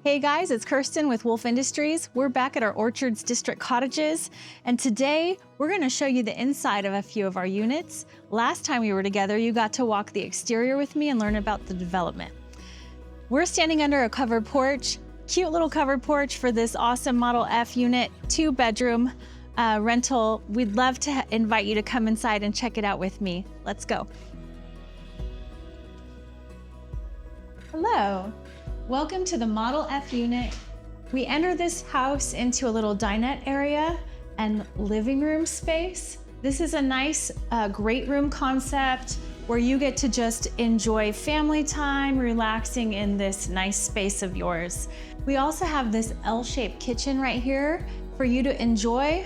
Hey guys, it's Kirsten with Wolf Industries. We're back at our Orchards District Cottages, and today we're going to show you the inside of a few of our units. Last time we were together, you got to walk the exterior with me and learn about the development. We're standing under a covered porch, cute little covered porch for this awesome Model F unit, 2-bedroom rental. We'd love to invite you to come inside and check it out with me. Let's go. Hello. Welcome to the Model F unit. We enter this house into a little dinette area and living room space. This is a nice great room concept where you get to just enjoy family time, relaxing in this nice space of yours. We also have this L-shaped kitchen right here for you to enjoy.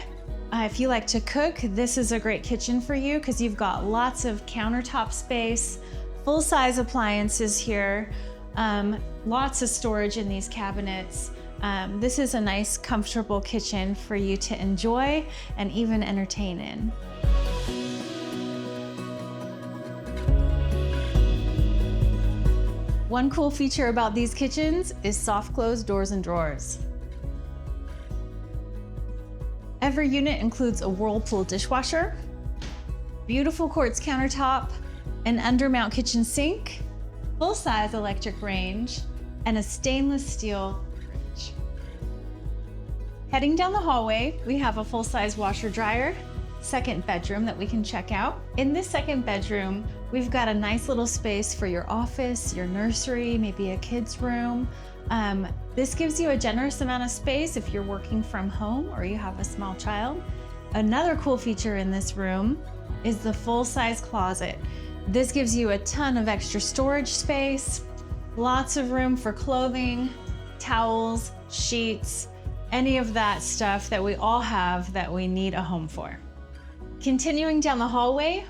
If you like to cook, this is a great kitchen for you because you've got lots of countertop space, full-size appliances here. Lots of storage in these cabinets. This is a nice, comfortable kitchen for you to enjoy and even entertain in. One cool feature about these kitchens is soft close doors and drawers. Every unit includes a Whirlpool dishwasher, beautiful quartz countertop, an undermount kitchen sink, full-size electric range, and a stainless steel fridge. Heading down the hallway, we have a full-size washer dryer, second bedroom that we can check out. In this second bedroom, we've got a nice little space for your office, your nursery, maybe a kid's room. This gives you a generous amount of space if you're working from home or you have a small child. Another cool feature in this room is the full-size closet. This gives you a ton of extra storage space, lots of room for clothing, towels, sheets, any of that stuff that we all have that we need a home for. Continuing down the hallway,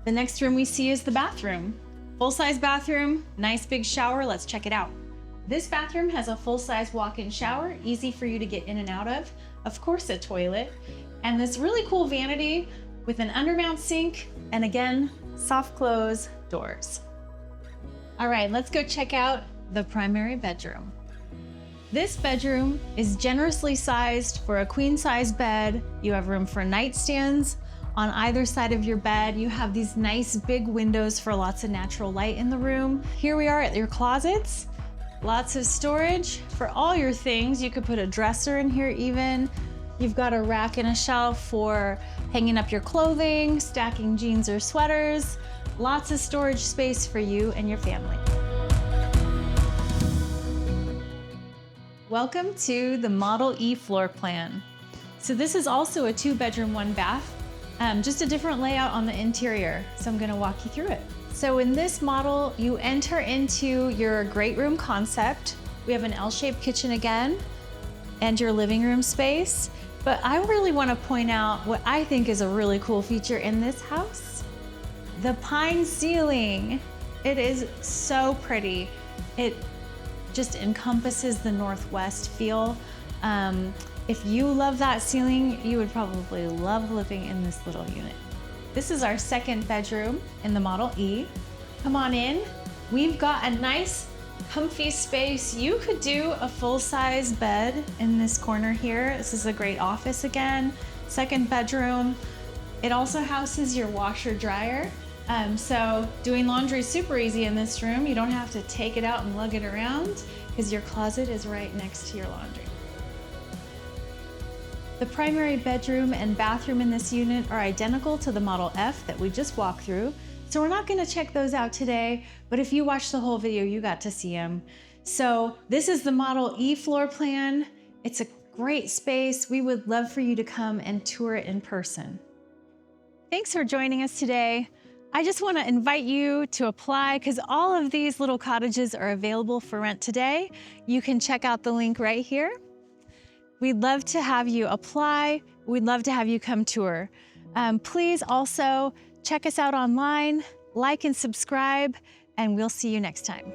the next room we see is the bathroom. Full-size bathroom, nice big shower, let's check it out. This bathroom has a full-size walk-in shower, easy for you to get in and out of course a toilet, and this really cool vanity with an undermount sink, and again, soft close doors. All right, let's go check out the primary bedroom. This bedroom is generously sized for a queen-size bed. You have room for nightstands on either side of your bed. You have these nice big windows for lots of natural light in the room. Here we are at your closets. Lots of storage for all your things. You could put a dresser in here even. You've got a rack and a shelf for hanging up your clothing, stacking jeans or sweaters. Lots of storage space for you and your family. Welcome to the Model E floor plan. So this is also a 2-bedroom, 1-bath, just a different layout on the interior. So I'm gonna walk you through it. So in this model, you enter into your great room concept. We have an L-shaped kitchen again, and your living room space. But I really want to point out what I think is a really cool feature in this house. The pine ceiling. It is so pretty. It just encompasses the Northwest feel. If you love that ceiling, you would probably love living in this little unit. This is our second bedroom in the Model E. Come on in. We've got a nice comfy space. You could do a full-size bed in this corner here. This is a great office again. Second bedroom. It also houses your washer dryer. So doing laundry is super easy in this room. You don't have to take it out and lug it around because your closet is right next to your laundry. The primary bedroom and bathroom in this unit are identical to the Model F that we just walked through. So we're not gonna check those out today, but if you watched the whole video, you got to see them. So this is the Model E floor plan. It's a great space. We would love for you to come and tour it in person. Thanks for joining us today. I just wanna invite you to apply because all of these little cottages are available for rent today. You can check out the link right here. We'd love to have you apply. We'd love to have you come tour. Please also check us out online, like and subscribe, and we'll see you next time.